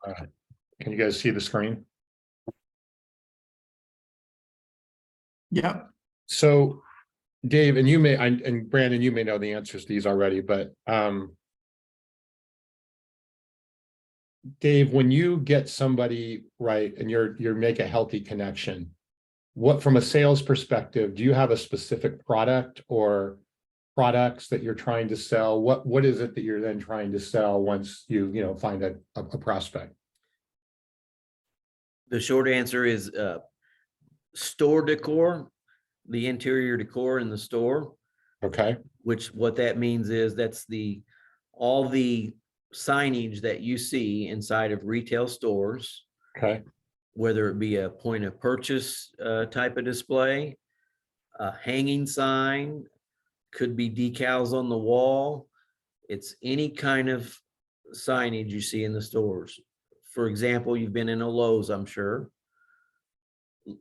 All right. Can you guys see the screen? Yeah. So Dave, and and Brandon, you may know the answers to these already, but Dave, when you get somebody right and you make a healthy connection, what from a sales perspective, do you have a specific product or products that you're trying to sell? What is it that you're then trying to sell once you find a prospect? The short answer is store decor, the interior decor in the store, Okay. which what that means is that's all the signage that you see inside of retail stores, Okay. whether it be a point of purchase type of display, a hanging sign, could be decals on the wall. It's any kind of signage you see in the stores. For example, you've been in a Lowe's, I'm sure.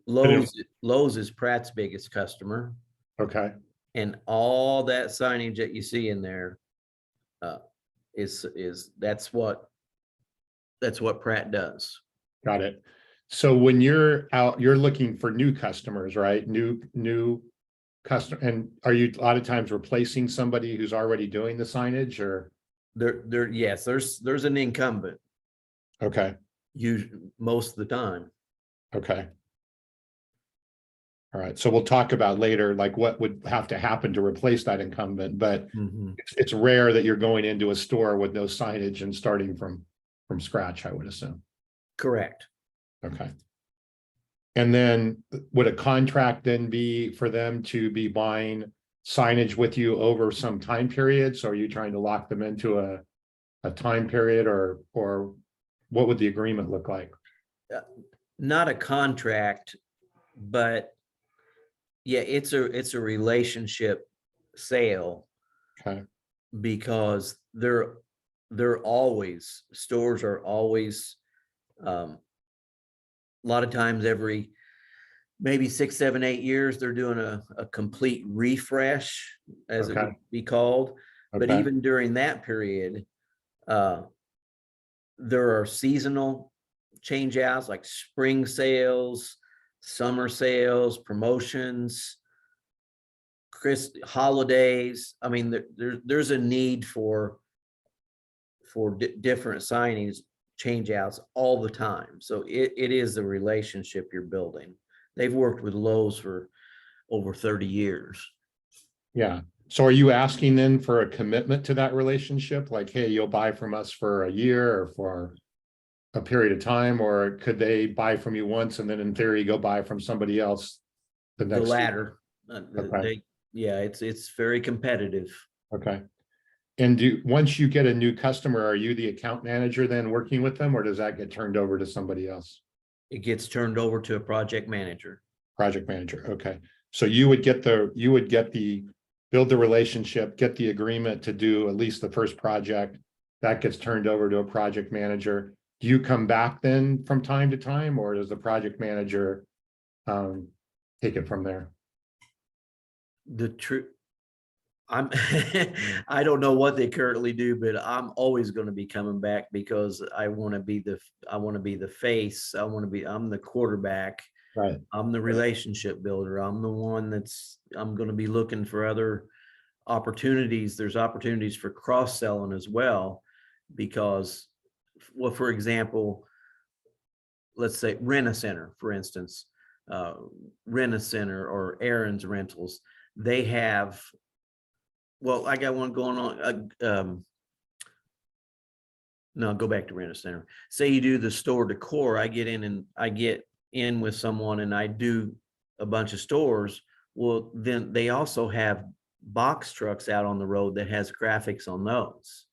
Lowe's is Pratt's biggest customer, Okay. and all that signage that you see in there is that's what Pratt does. Got it. So when you're out, you're looking for new customers, right? New customer, and are you a lot of times replacing somebody who's already doing the signage or? Yes, there's an incumbent Okay. most of the time. Okay. All right. So we'll talk about later, like what would have to happen to replace that incumbent, but it's rare that you're going into a store with no signage and starting from scratch, I would assume. Correct. Okay. And then would a contract then be for them to be buying signage with you over some time period? So are you trying to lock them into a time period or what would the agreement look like? Not a contract, but yeah, it's a relationship sale. Okay. Because stores are always a lot of times every maybe 6, 7, 8 years, they're doing a complete refresh, as it would be called. But Okay. even during that period, there are seasonal change outs like spring sales, summer sales, promotions, holidays. I mean, there's a need for different signings, change outs all the time. So it is a relationship you're building. They've worked with Lowe's for over 30 years. Yeah. So are you asking then for a commitment to that relationship? Like, hey, you'll buy from us for a year or for a period of time, or could they buy from you once and then in theory go buy from somebody else the next The latter. Okay. It's very competitive. Okay. And once you get a new customer, are you the account manager then working with them, or does that get turned over to somebody else? It gets turned over to a project manager. Project manager. Okay. So you would build the relationship, get the agreement to do at least the first project. That gets turned over to a project manager. Do you come back then from time to time, or does the project manager take it from there? The truth, I don't know what they currently do, but I'm always going to be coming back because I want to be the face. I'm the quarterback. Right. I'm the relationship builder. I'm the one I'm going to be looking for other opportunities. There's opportunities for cross-selling as well, because, well, for example, let's say Rent-A-Center, for instance, Rent-A-Center or Aaron's Rentals. They have, well, I got one going on. No, go back to Rent-A-Center. Say you do the store decor. I get in with someone and I do a bunch of stores. Well, then they also have box trucks out on the road that has graphics on those.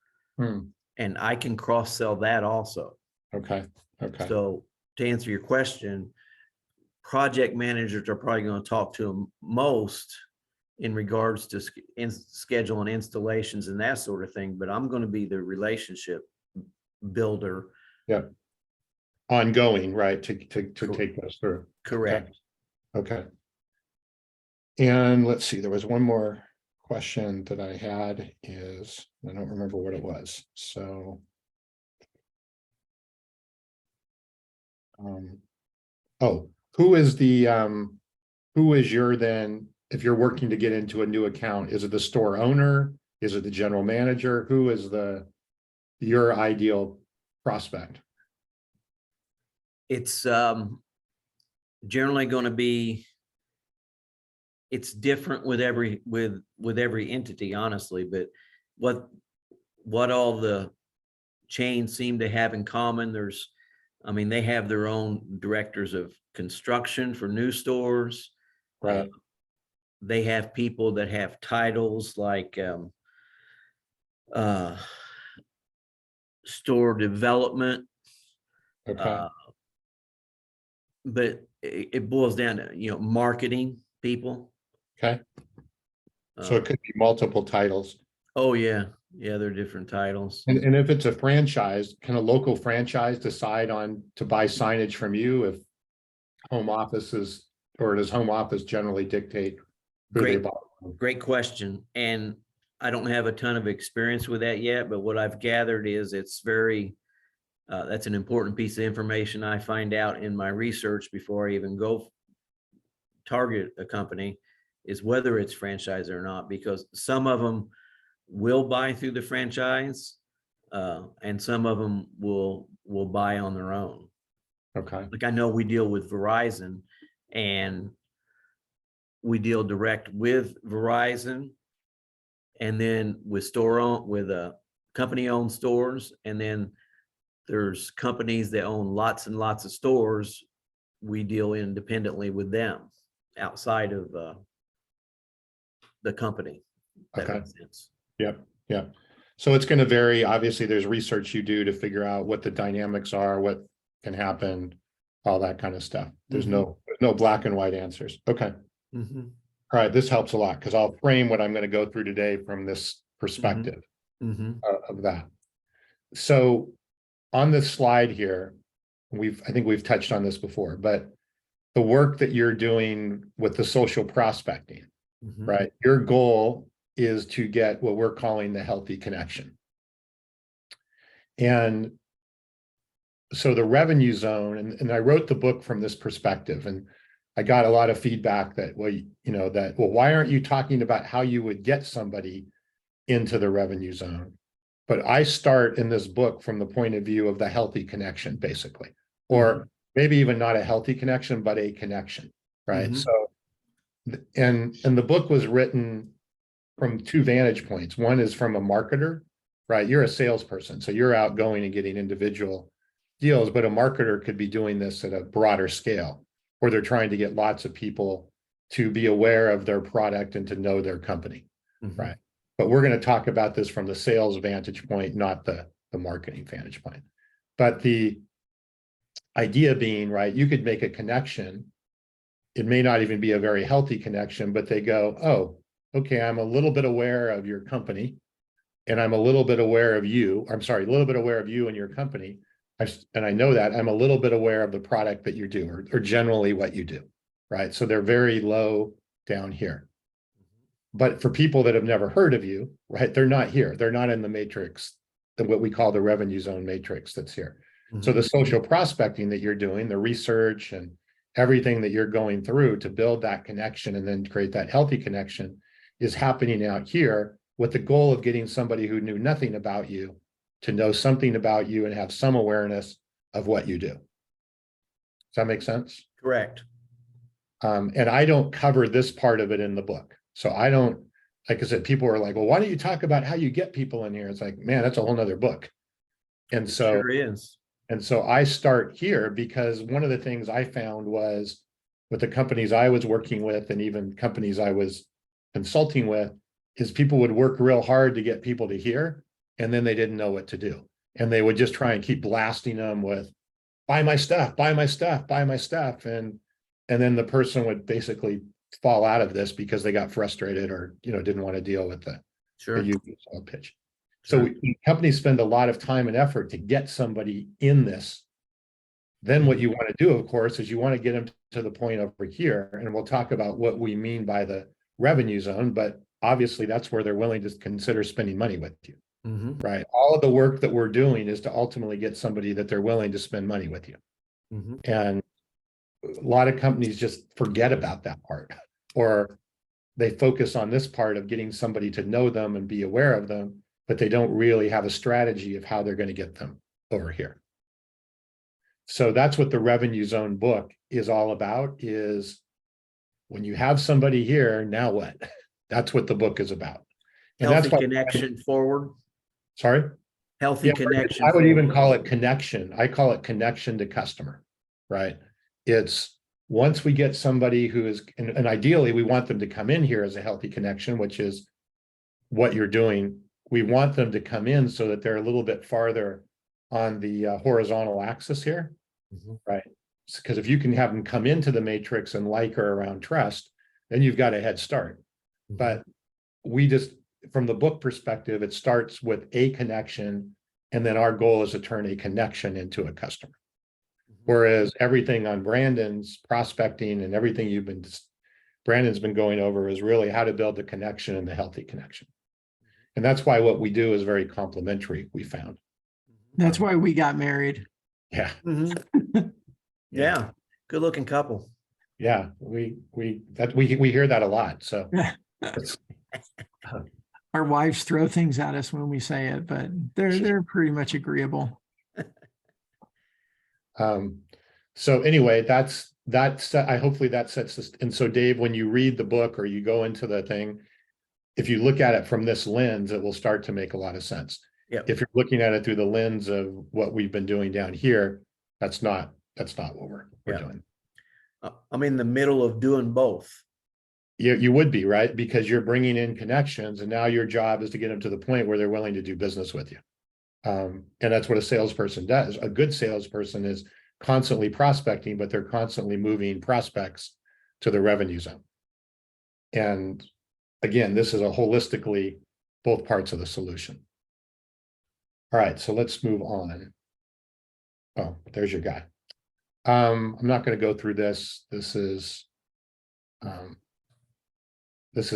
And I can cross sell that also. Okay. Okay. So to answer your question, project managers are probably going to talk to them most in regards to scheduling installations and that sort of thing, but I'm going to be the relationship builder. Yeah. Ongoing, right, to take us through. Correct. Okay. And let's see, there was one more question that I had I don't remember what it was. So Oh, who is your then, if you're working to get into a new account, is it the store owner? Is it the general manager? Who is your ideal prospect? It's generally going to be, it's different with every entity, honestly, but what all the chains seem to have in common, they have their own directors of construction for new stores. Right. They have people that have titles like store development. Okay. But it boils down to, marketing people. Okay. So it could be multiple titles. Oh, yeah. Yeah, they're different titles. And if it's a franchise, can a local franchise decide to buy signage from you if home offices, or does home office generally dictate who they buy from? Great question. And I don't have a ton of experience with that yet, but what I've gathered is it's very, that's an important piece of information I find out in my research before I even go target a company, is whether it's franchise or not, because some of them will buy through the franchise, and some of them will buy on their own. Okay. Like I know we deal with Verizon, and we deal direct with Verizon, and then with company-owned stores, and then there's companies that own lots and lots of stores. We deal independently with them outside of the company. That Okay. makes sense. Yep. Yep. So it's going to vary. Obviously, there's research you do to figure out what the dynamics are, what can happen, all that kind of stuff. There's no black and white answers. Okay. Mhm. All right. This helps a lot because I'll frame what I'm going to go through today from this perspective Mhm. of that. So on this slide here, I think we've touched on this before, but the work that you're doing with the social prospecting, Mhm. right? Your goal is to get what we're calling the healthy connection. And so the revenue zone, and I wrote the book from this perspective, and I got a lot of feedback that, well, why aren't you talking about how you would get somebody into the revenue zone? But I start in this book from the point of view of the healthy connection, basically, or maybe even not a healthy connection, but a connection, right? Mhm. So, and the book was written from two vantage points. One is from a marketer, right? You're a salesperson, so you're out going and getting individual deals, but a marketer could be doing this at a broader scale, or they're trying to get lots of people to be aware of their product and to know their company, right? But we're going to talk about this from the sales vantage point, not the marketing vantage point. But the idea being, right, you could make a connection. It may not even be a very healthy connection, but they go, oh, okay, I'm a little bit aware of your company, and I'm a little bit aware of you. I'm sorry, a little bit aware of you and your company. And I know that I'm a little bit aware of the product that you do, or generally what you do, right? So they're very low down here. But for people that have never heard of you, right, they're not here. They're not in the matrix, what we call the revenue zone matrix that's here. So the social prospecting that you're doing, the research and everything that you're going through to build that connection and then create that healthy connection is happening out here with the goal of getting somebody who knew nothing about you to know something about you and have some awareness of what you do. Does that make sense? Correct. And I don't cover this part of it in the book. So I don't, like I said, people are like, well, why don't you talk about how you get people in here? It's like, man, that's a whole nother book. And so, Sure is. and so I start here because one of the things I found was with the companies I was working with and even companies I was consulting with is people would work real hard to get people to hear, and then they didn't know what to do. And they would just try and keep blasting them with, buy my stuff, buy my stuff, buy my stuff. And then the person would basically fall out of this because they got frustrated or, didn't want to deal with the usual pitch. So companies spend a lot of time and effort to get somebody in this. Then what you want to do, of course, is you want to get them to the point over here. And we'll talk about what we mean by the revenue zone, but obviously that's where they're willing to consider spending money with you, right? All of the work that we're doing is to ultimately get somebody that they're willing to spend money with you. Mhm. And a lot of companies just forget about that part, or they focus on this part of getting somebody to know them and be aware of them, but they don't really have a strategy of how they're going to get them over here. So that's what the revenue zone book is all about, is when you have somebody here, now what? That's what the book is about. And Healthy that's why, connection forward, sorry? healthy Yeah, connection. I would even forward. call it connection. I call it connection to customer, right? It's once we get somebody who is, and ideally we want them to come in here as a healthy connection, which is what you're doing. We want them to come in so that they're a little bit farther on the horizontal axis here, Mhm. right? Because if you can have them come into the matrix and like or around trust, then you've got a head start. Mhm. But we just, from the book perspective, it starts with a connection, and then our goal is to turn a connection into a customer. Whereas everything on Brandon's prospecting and everything Brandon's been going over is really how to build the connection and the healthy connection. And that's why what we do is very complementary, we found. That's why we got married. Yeah, Mhm. Yeah, good looking couple. yeah, we hear that a lot, so. Our wives throw things at us when we say it, but they're pretty much agreeable. So anyway, that's hopefully that sets this. And so Dave, when you read the book or you go into the thing, if you look at it from this lens, it will start to make a lot of sense. Yep. If you're looking at it through the lens of what we've been doing down here, that's not what we're Yeah. doing. I'm in the middle of doing both. You would be, right? Because you're bringing in connections, and now your job is to get them to the point where they're willing to do business with you. And that's what a salesperson does. A good salesperson is constantly prospecting, but they're constantly moving prospects to the revenue zone. And again, this is a holistically both parts of the solution. All right, so let's move on. Oh, there's your guy. I'm not going to go through this. This is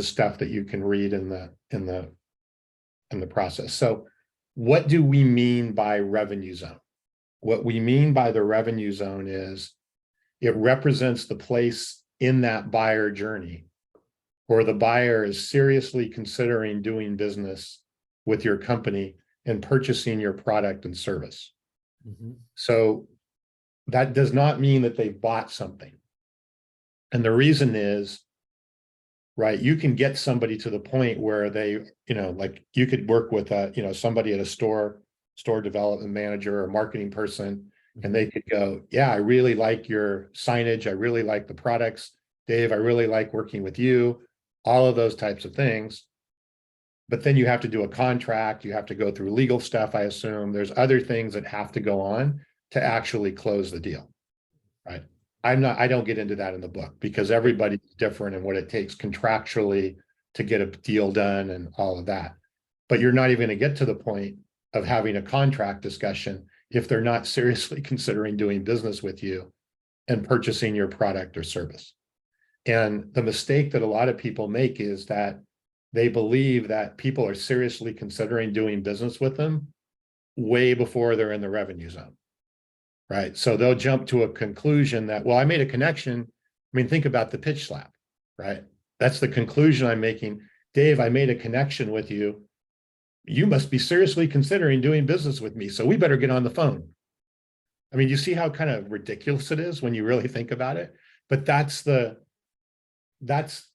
stuff that you can read in the process. So what do we mean by revenue zone? What we mean by the revenue zone is it represents the place in that buyer journey where the buyer is seriously considering doing business with your company and purchasing your product and service. Mhm. So that does not mean that they've bought something. And the reason is, right, you can get somebody to the point where they, like you could work with somebody at a store development manager or marketing person, and they could go, yeah, I really like your signage. I really like the products. Dave, I really like working with you, all of those types of things. But then you have to do a contract. You have to go through legal stuff. I assume there's other things that have to go on to actually close the deal, right? I don't get into that in the book because everybody's different in what it takes contractually to get a deal done and all of that. But you're not even going to get to the point of having a contract discussion if they're not seriously considering doing business with you and purchasing your product or service. And the mistake that a lot of people make is that they believe that people are seriously considering doing business with them way before they're in the revenue zone. Right. So they'll jump to a conclusion that, well, I made a connection. I mean, think about the pitch slap, right? That's the conclusion I'm making. Dave, I made a connection with you. You must be seriously considering doing business with me. So we better get on the phone. I mean, you see how kind of ridiculous it is when you really think about it. But that's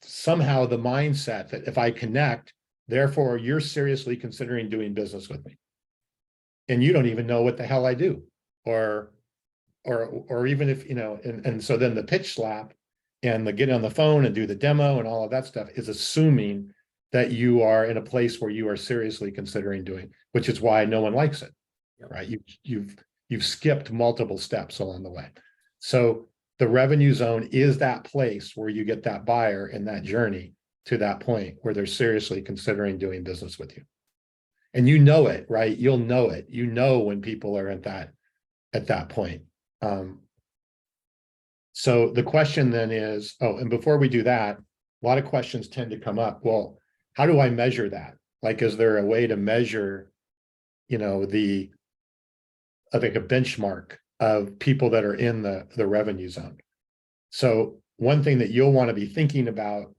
somehow the mindset that if I connect, therefore you're seriously considering doing business with me. And you don't even know what the hell I do. Or even if, and so then the pitch slap and the get on the phone and do the demo and all of that stuff is assuming that you are in a place where you are seriously considering doing, which is why no one likes it, right? You've skipped multiple steps along the way. So the revenue zone is that place where you get that buyer in that journey to that point where they're seriously considering doing business with you. And you know it, right? You'll know it. You know when people are at that point. So the question then is, and before we do that, a lot of questions tend to come up. Well, how do I measure that? Like, is there a way to measure, I think a benchmark of people that are in the revenue zone. So one thing that you'll want to be thinking about,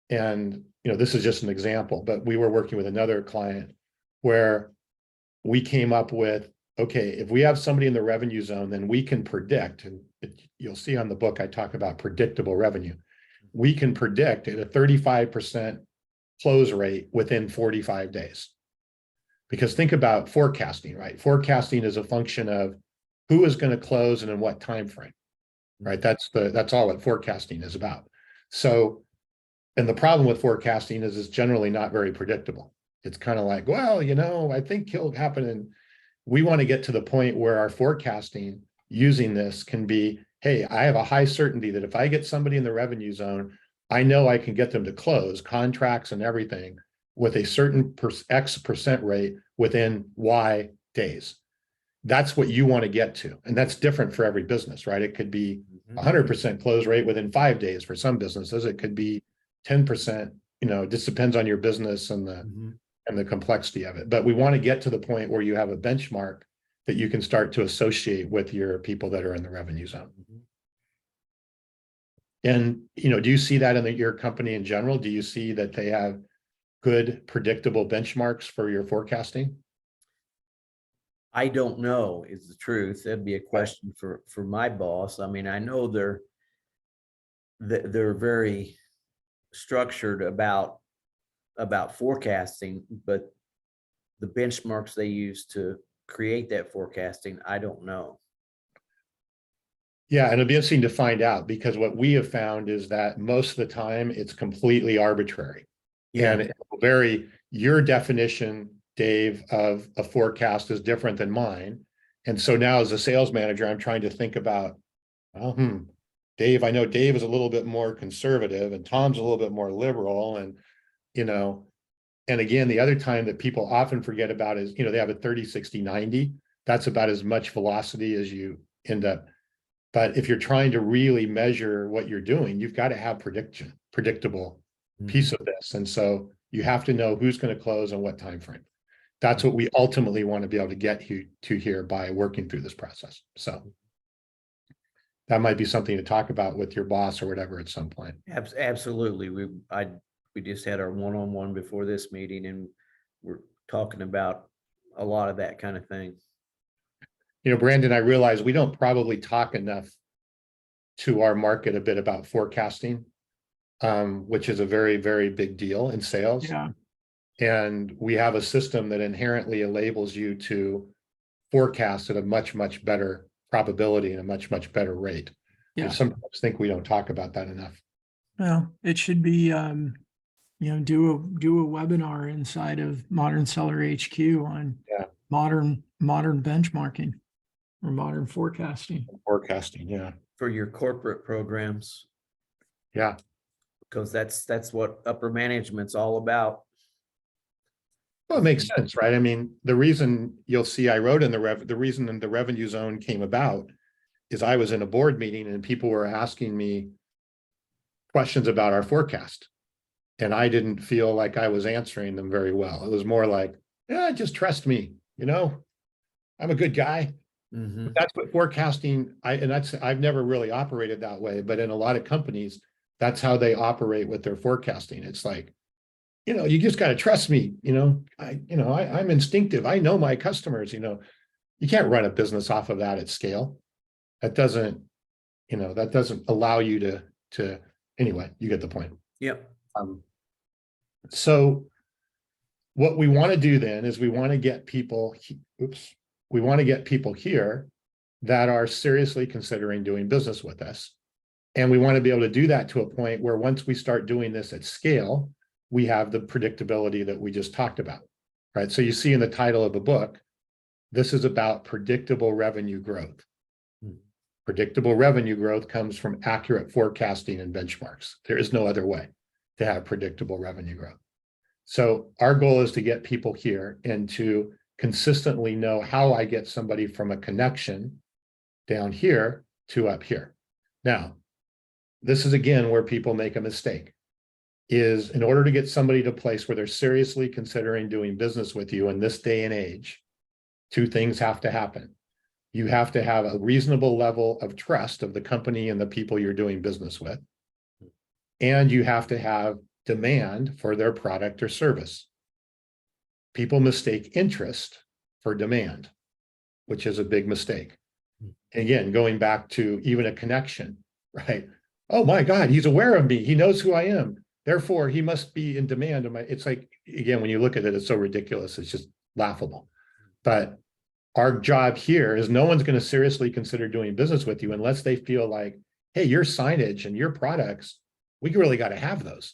and this is just an example, but we were working with another client where we came up with, okay, if we have somebody in the revenue zone, then we can predict, and you'll see on the book, I talk about predictable revenue. We can predict at a 35% close rate within 45 days. Because think about forecasting, right? Forecasting is a function of who is going to close and in what time frame, right? That's all what forecasting is about. So, and the problem with forecasting is it's generally not very predictable. It's kind of like, well, I think it'll happen. And we want to get to the point where our forecasting using this can be, hey, I have a high certainty that if I get somebody in the revenue zone, I know I can get them to close contracts and everything with a certain X percent rate within Y days. That's what you want to get to. And that's different for every business, right? It could be 100% close rate within 5 days for some businesses. It could be 10%, it just depends on your business and the complexity of it. But we want to get to the point where you have a benchmark that you can start to associate with your people that are in the revenue zone. And, do you see that in your company in general? Do you see that they have good predictable benchmarks for your forecasting? I don't know is the truth. That'd be a question for my boss. I mean, I know they're very structured about forecasting, but the benchmarks they use to create that forecasting, I don't know. Yeah, and it'll be interesting to find out, because what we have found is that most of the time it's completely arbitrary. Yeah. And your definition, Dave, of a forecast is different than mine. And so now as a sales manager, I'm trying to think about, Dave, I know Dave is a little bit more conservative and Tom's a little bit more liberal. And, and again, the other time that people often forget about is, they have a 30, 60, 90. That's about as much velocity as you end up. But if you're trying to really measure what you're doing, you've got to have predictable piece of this. And so you have to know who's going to close and what time frame. That's what we ultimately want to be able to get to here by working through this process. So that might be something to talk about with your boss or whatever at some point. Absolutely. We just had our one-on-one before this meeting, and we're talking about a lot of that kind of thing. Brandon, I realize we don't probably talk enough to our market a bit about forecasting, which is a very, very big deal in sales. Yeah. And we have a system that inherently enables you to forecast at a much, much better probability and a much, much better rate. Yeah. I sometimes think we don't talk about that enough. Well, it should be, do a webinar inside of Modern Seller HQ on modern benchmarking or modern forecasting. Forecasting, yeah. For your corporate programs. Yeah. Because that's what upper management's all about. Well, it makes sense, right? I mean, the reason you'll see I wrote in the reason the revenue zone came about is I was in a board meeting and people were asking me questions about our forecast. And I didn't feel like I was answering them very well. It was more like, yeah, just trust me, I'm a good guy. But that's what forecasting, I've never really operated that way, but in a lot of companies, that's how they operate with their forecasting. It's like, you just got to trust me. I'm instinctive. I know my customers. You can't run a business off of that at scale. That doesn't allow you to. Anyway, you get the point. Yep. So what we want to do then is we want to get people. We want to get people here that are seriously considering doing business with us, and we want to be able to do that to a point where once we start doing this at scale, we have the predictability that we just talked about, right? So you see in the title of the book, this is about predictable revenue growth. Predictable revenue growth comes from accurate forecasting and benchmarks. There is no other way to have predictable revenue growth. So our goal is to get people here and to consistently know how I get somebody from a connection down here to up here. Now, this is again where people make a mistake. Is in order to get somebody to a place where they're seriously considering doing business with you in this day and age, two things have to happen. You have to have a reasonable level of trust of the company and the people you're doing business with. And you have to have demand for their product or service. People mistake interest for demand, which is a big mistake. Again, going back to even a connection, right? Oh my God, he's aware of me. He knows who I am. Therefore, he must be in demand of my. It's like, again, when you look at it, it's so ridiculous. It's just laughable. But our job here is no one's going to seriously consider doing business with you unless they feel like, hey, your signage and your products, we really got to have those.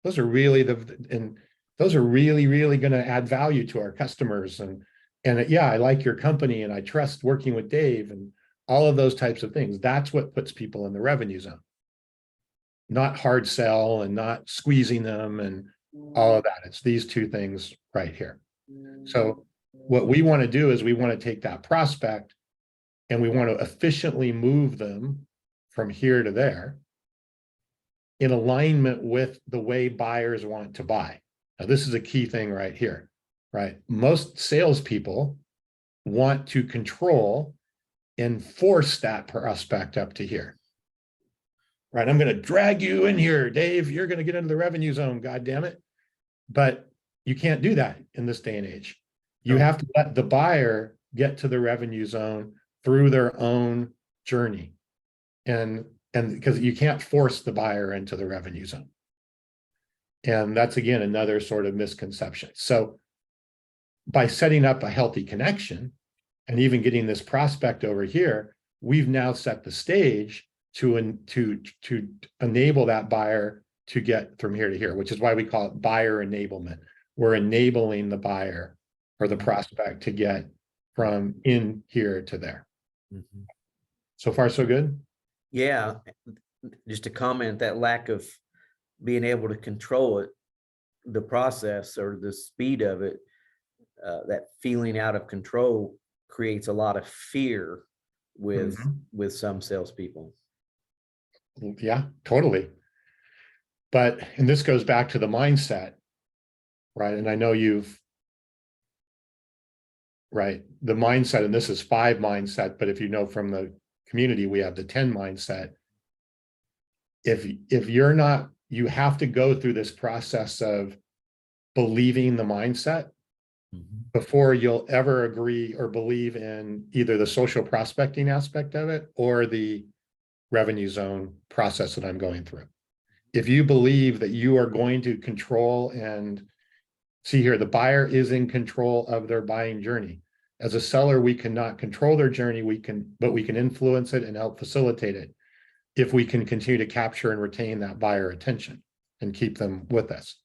Those are really those are really, really going to add value to our customers. And yeah, I like your company and I trust working with Dave and all of those types of things. That's what puts people in the revenue zone. Not hard sell and not squeezing them and all of that. It's these two things right here. So what we want to do is we want to take that prospect and we want to efficiently move them from here to there in alignment with the way buyers want to buy. Now, this is a key thing right here, right? Most salespeople want to control and force that prospect up to here. Right, I'm going to drag you in here, Dave. You're going to get into the revenue zone, God damn it. But you can't do that in this day and age. You have to let the buyer get to the revenue zone through their own journey. And because you can't force the buyer into the revenue zone. And that's, again, another sort of misconception. So by setting up a healthy connection and even getting this prospect over here, we've now set the stage to enable that buyer to get from here to here, which is why we call it buyer enablement. We're enabling the buyer or the prospect to get from in here to there. Mm-hmm. So far, so good? Yeah. Just to comment, that lack of being able to control it, the process or the speed of it, that feeling out of control creates a lot of fear with some salespeople. Yeah, totally. But, and this goes back to the mindset, right? And I know right, the mindset, and this is 5 mindset, but if you know from the community, we have the 10 mindset. If you're not, you have to go through this process of believing the mindset before you'll ever agree or believe in either the social prospecting aspect of it or the revenue zone process that I'm going through. If you believe that you are going to control and see here, the buyer is in control of their buying journey. As a seller, we cannot control their journey, but we can influence it and help facilitate it if we can continue to capture and retain that buyer attention and keep them with us.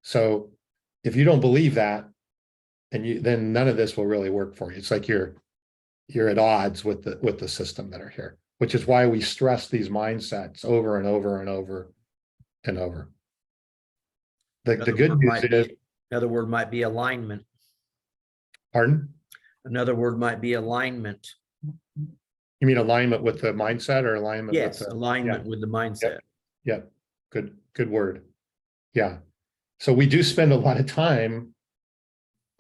So if you don't believe that, then none of this will really work for you. It's like you're at odds with the system that are here, which is why we stress these mindsets over and over and over and over. The good news is, another word might be alignment. Pardon? Another word might be alignment. You mean alignment with the mindset or alignment? Yes, with alignment with the mindset. Yep. Good word. Yeah. So we do spend a lot of time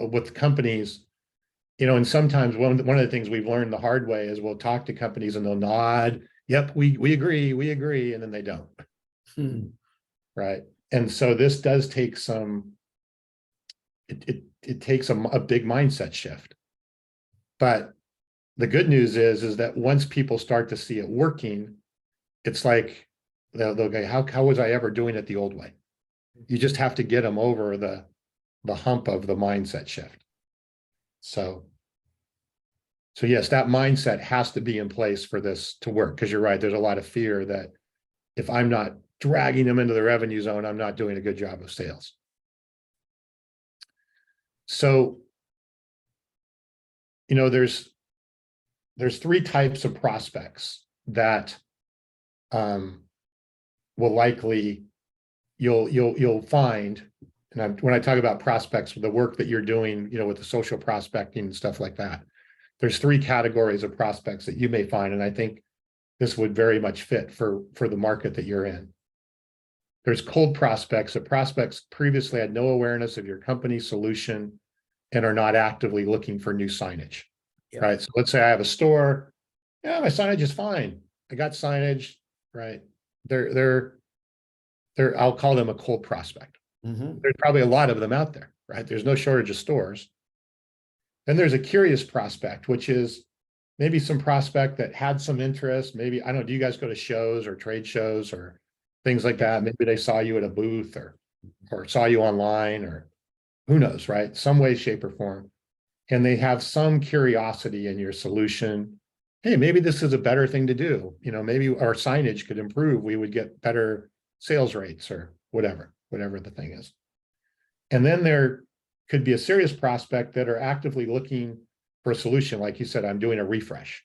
with companies, and sometimes one of the things we've learned the hard way is we'll talk to companies and they'll nod. Yep, we agree, and then they don't. Right. And so this does take it takes a big mindset shift. But the good news is that once people start to see it working, it's like they'll go, how was I ever doing it the old way? You just have to get them over the hump of the mindset shift. So yes, that mindset has to be in place for this to work, because you're right, there's a lot of fear that if I'm not dragging them into the revenue zone, I'm not doing a good job of sales. So, there's 3 types of prospects that will likely you'll find. And when I talk about prospects, the work that you're doing, with the social prospecting and stuff like that, there's 3 categories of prospects that you may find. And I think this would very much fit for the market that you're in. There's cold prospects. The prospects previously had no awareness of your company solution and are not actively looking for new signage. Yep. right? So let's say I have a store. Yeah, my signage is fine. I got signage, right? They're, I'll call them a cold prospect. Mhm. There's probably a lot of them out there, right? There's no shortage of stores. Then there's a curious prospect, which is maybe some prospect that had some interest. Maybe, I don't know, do you guys go to shows or trade shows or things like that? Maybe they saw you at a booth or saw you online, or who knows, right? Some way, shape, or form. And they have some curiosity in your solution. Hey, maybe this is a better thing to do. You know, maybe our signage could improve. We would get better sales rates or whatever the thing is. And then there could be a serious prospect that are actively looking for a solution. Like you said, I'm doing a refresh,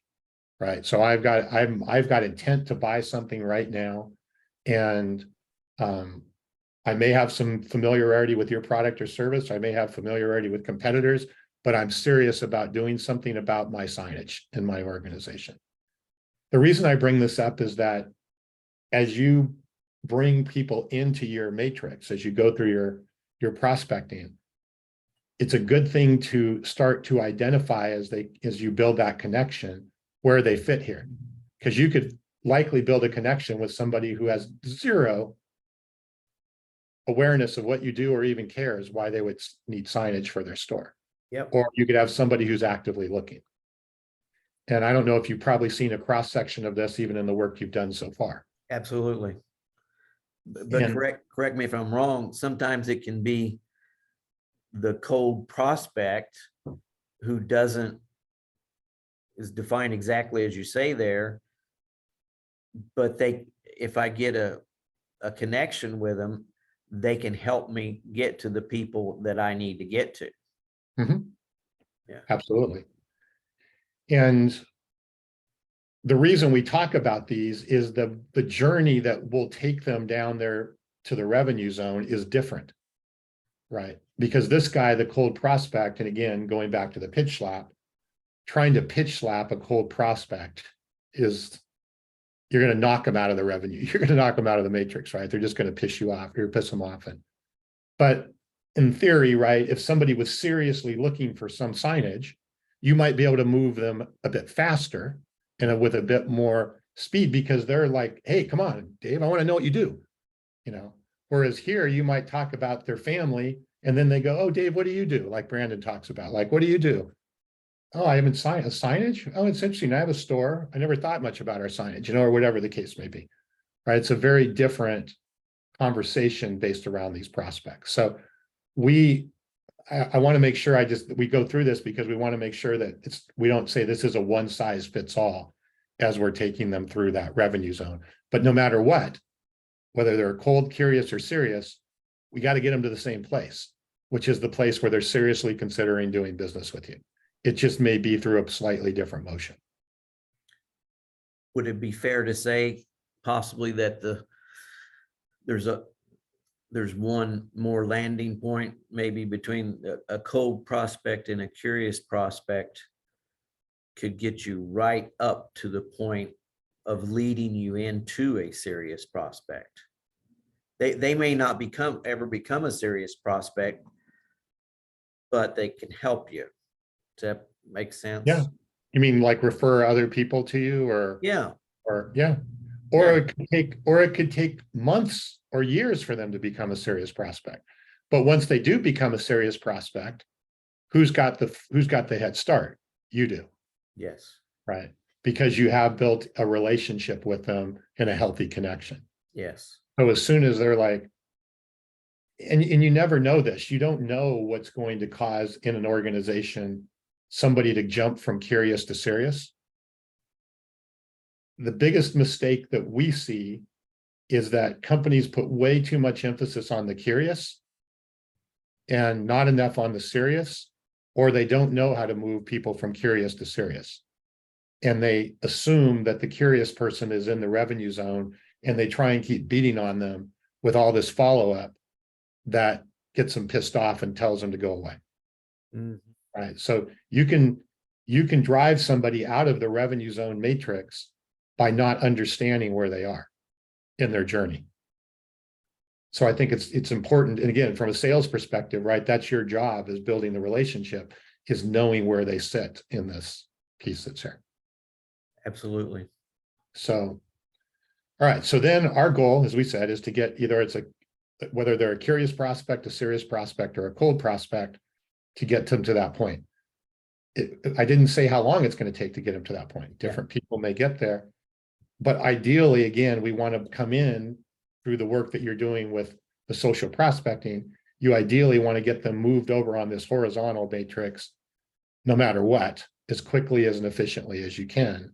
right? So I've got intent to buy something right now. And I may have some familiarity with your product or service. I may have familiarity with competitors, but I'm serious about doing something about my signage in my organization. The reason I bring this up is that as you bring people into your matrix, as you go through your prospecting, it's a good thing to start to identify as you build that connection where they fit here. Because you could likely build a connection with somebody who has zero awareness of what you do or even cares why they would need signage for their store. Yep. Or you could have somebody who's actively looking. And I don't know if you've probably seen a cross section of this even in the work you've done so far. Absolutely. But And- correct me if I'm wrong. Sometimes it can be the cold prospect who is defined exactly as you say there, but if I get a connection with them, they can help me get to the people that I need to get to. Mhm. Yeah. Absolutely. And the reason we talk about these is the journey that will take them down there to the revenue zone is different, right? Because this guy, the cold prospect, and again, going back to the pitch slap, trying to pitch slap a cold prospect is, you're going to knock them out of the revenue. You're going to knock them out of the matrix, right? They're just going to piss you off. You're piss them off. But in theory, right, if somebody was seriously looking for some signage, you might be able to move them a bit faster and with a bit more speed, because they're like, hey, come on, Dave, I want to know what you do, you know. Whereas here you might talk about their family and then they go, oh, Dave, what do you do? Like Brandon talks about, like, what do you do? Oh, I haven't signed a signage. Oh, it's interesting. I have a store. I never thought much about our signage, you know, or whatever the case may be, right? It's a very different conversation based around these prospects. So I want to make sure we go through this because we want to make sure that we don't say this is a one size fits all as we're taking them through that revenue zone. But no matter what, whether they're cold, curious, or serious, we got to get them to the same place, which is the place where they're seriously considering doing business with you. It just may be through a slightly different motion. Would it be fair to say possibly that there's one more landing point maybe between a cold prospect and a curious prospect could get you right up to the point of leading you into a serious prospect? They may not ever become a serious prospect, but they can help you. Does that make sense? Yeah. You mean like refer other people to you, or Yeah. yeah. Or it could take months or years for them to become a serious prospect. But once they do become a serious prospect, who's got the head start? You do. Yes. Right. Because you have built a relationship with them and a healthy connection. Yes. So as soon as they're like, and you never know this, you don't know what's going to cause in an organization somebody to jump from curious to serious. The biggest mistake that we see is that companies put way too much emphasis on the curious and not enough on the serious, or they don't know how to move people from curious to serious. And they assume that the curious person is in the revenue zone and they try and keep beating on them with all this follow-up that gets them pissed off and tells them to go away. Mhm. Right. So you can drive somebody out of the revenue zone matrix by not understanding where they are in their journey. So I think it's important. And again, from a sales perspective, right, that's your job, is building the relationship, is knowing where they sit in this piece that's here. Absolutely. So, all right. So then our goal, as we said, is to get either whether they're a curious prospect, a serious prospect, or a cold prospect, to get them to that point. I didn't say how long it's going to take to get them to that point. Different people may get there. But ideally, again, we want to come in through the work that you're doing with the social prospecting. You ideally want to get them moved over on this horizontal matrix, no matter what, as quickly and efficiently as you can,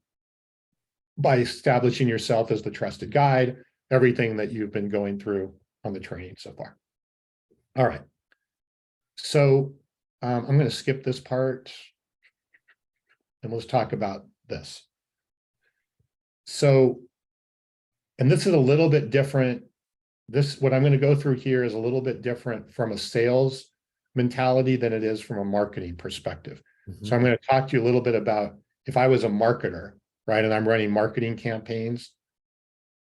by establishing yourself as the trusted guide, everything that you've been going through on the training so far. All right. So I'm going to skip this part and let's talk about this. So, and this is a little bit different. What I'm going to go through here is a little bit different from a sales mentality than it is from a marketing perspective. So I'm going to talk to you a little bit about if I was a marketer, right, and I'm running marketing campaigns,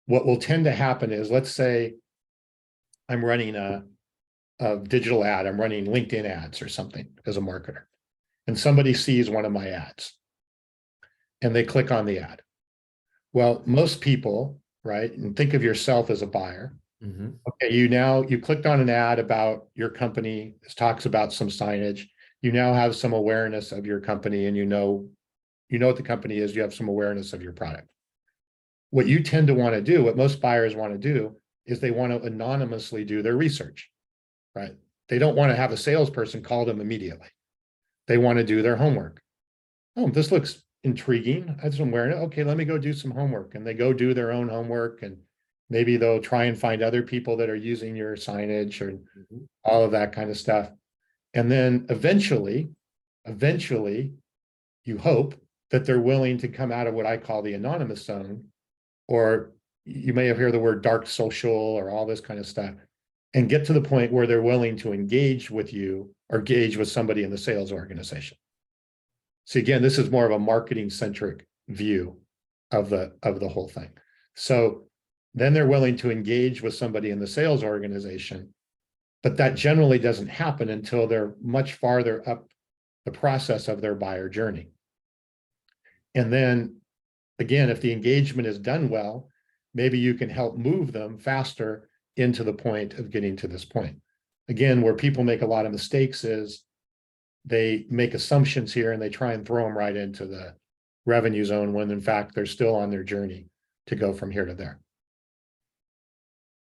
what will tend to happen is, let's say I'm running a digital ad, I'm running LinkedIn ads or something as a marketer, and somebody sees one of my ads and they click on the ad. Well, most people, right, and think of yourself as a buyer. Okay, you clicked on an ad about your company. This talks about some signage. You now have some awareness of your company, and you know what the company is. You have some awareness of your product. What you tend to want to do, what most buyers want to do, is they want to anonymously do their research, right? They don't want to have a salesperson call them immediately. They want to do their homework. Oh, this looks intriguing. I have some awareness. Okay, let me go do some homework. And they go do their own homework, and maybe they'll try and find other people that are using your signage or all of that kind of stuff. And then eventually, you hope that they're willing to come out of what I call the anonymous zone, or you may have heard the word dark social or all this kind of stuff, and get to the point where they're willing to engage with you or engage with somebody in the sales organization. So again, this is more of a marketing centric view of the whole thing. So then they're willing to engage with somebody in the sales organization, but that generally doesn't happen until they're much farther up the process of their buyer journey. And then again, if the engagement is done well, maybe you can help move them faster into the point of getting to this point. Again, where people make a lot of mistakes is they make assumptions here and they try and throw them right into the revenue zone when in fact they're still on their journey to go from here to there.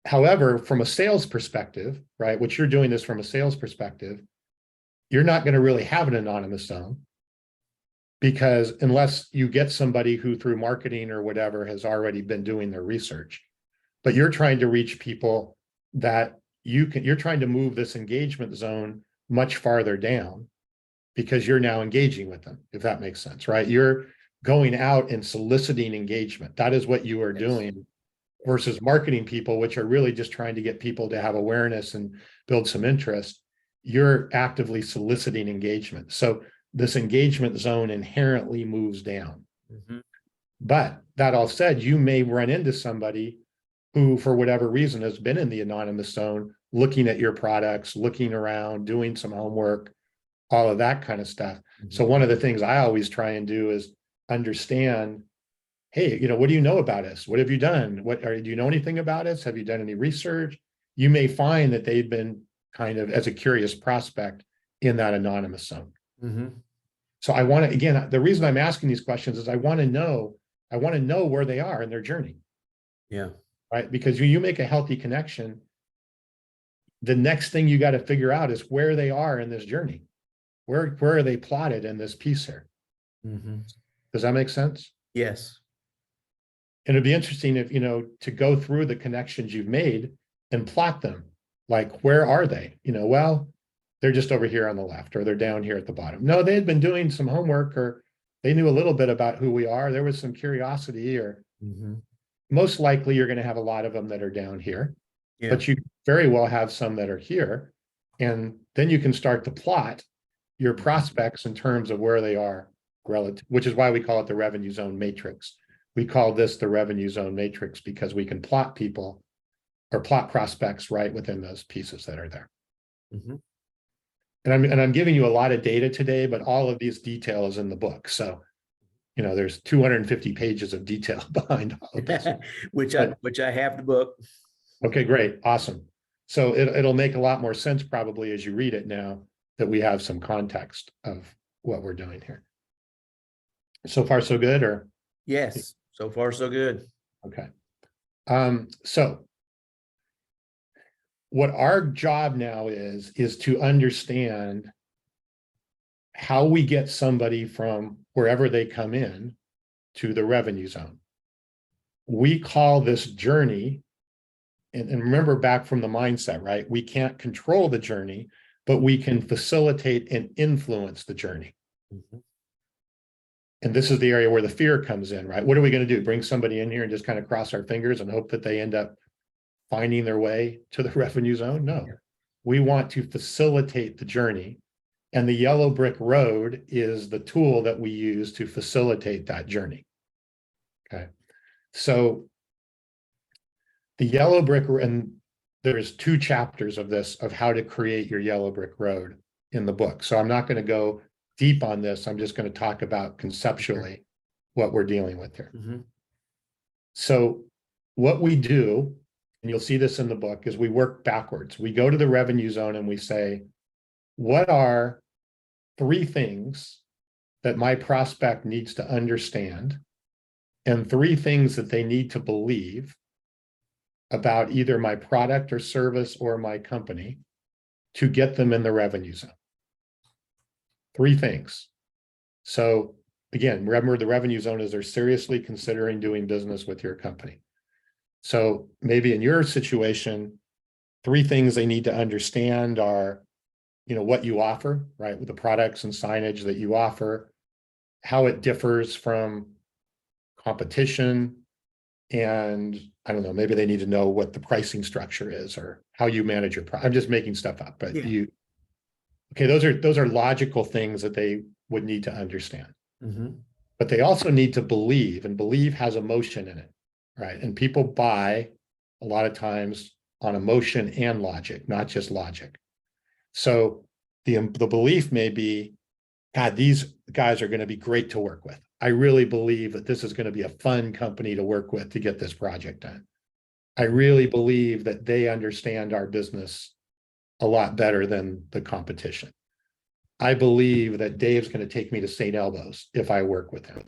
However, from a sales perspective, right, what you're doing is from a sales perspective, you're not going to really have an anonymous zone, because unless you get somebody who through marketing or whatever has already been doing their research, but you're trying to reach people that you're trying to move this engagement zone much farther down because you're now engaging with them, if that makes sense, right? You're going out and soliciting engagement. That is what you are doing versus marketing people, which are really just trying to get people to have awareness and build some interest. You're actively soliciting engagement. So this engagement zone inherently moves down. But that all said, you may run into somebody who, for whatever reason, has been in the anonymous zone, looking at your products, looking around, doing some homework, all of that kind of stuff. So one of the things I always try and do is understand, hey, what do you know about us? What have you done? Do you know anything about us? Have you done any research? You may find that they've been kind of as a curious prospect in that anonymous zone. So I want to, again, the reason I'm asking these questions is I want to know where they are in their journey. Yeah. Right. Because you make a healthy connection. The next thing you got to figure out is where they are in this journey. Where are they plotted in this piece here? Does that make sense? Yes. And it'd be interesting if, to go through the connections you've made and plot them. Like, where are they? Well, they're just over here on the left, or they're down here at the bottom. No, they had been doing some homework, or they knew a little bit about who we are. There was some curiosity, or most likely you're going to have a lot of them that are down here, but you very well have some that are here. And then you can start to plot your prospects in terms of where they are relative, which is why we call it the revenue zone matrix. We call this the revenue zone matrix because we can plot people or plot prospects right within those pieces that are there. And I'm giving you a lot of data today, but all of these details in the book. So there's 250 pages of detail behind all of this. which I have the book. Okay, great. Awesome. So it'll make a lot more sense probably as you read it now that we have some context of what we're doing here. So far, so good, or? Yes, so far so good. Okay. So what our job now is to understand how we get somebody from wherever they come in to the revenue zone. We call this journey, and remember back from the mindset, right? We can't control the journey, but we can facilitate and influence the journey. Mhm. And this is the area where the fear comes in, right? What are we going to do? Bring somebody in here and just kind of cross our fingers and hope that they end up finding their way to the revenue zone? No, we want to facilitate the journey. And the yellow brick road is the tool that we use to facilitate that journey. Okay. So the yellow brick, and there's 2 chapters of this, of how to create your yellow brick road in the book. So I'm not going to go deep on this. I'm just going to talk about conceptually what we're dealing with here. Mhm. So what we do, and you'll see this in the book, is we work backwards. We go to the revenue zone and we say, what are 3 things that my prospect needs to understand, and 3 things that they need to believe about either my product or service or my company to get them in the revenue zone? 3 things. So again, remember, the revenue zone is they're seriously considering doing business with your company. So maybe in your situation, 3 things they need to understand are, what you offer, right? With the products and signage that you offer, how it differs from competition, and I don't know, maybe they need to know what the pricing structure is or how you manage your I'm just making stuff up, but Yeah. okay, those are logical things that they would need to understand. Mhm. But they also need to believe, and believe has emotion in it, right? And people buy a lot of times on emotion and logic, not just logic. So the belief may be, God, these guys are going to be great to work with. I really believe that this is going to be a fun company to work with to get this project done. I really believe that they understand our business a lot better than the competition. I believe that Dave's going to take me to St. Elmo's if I work with him,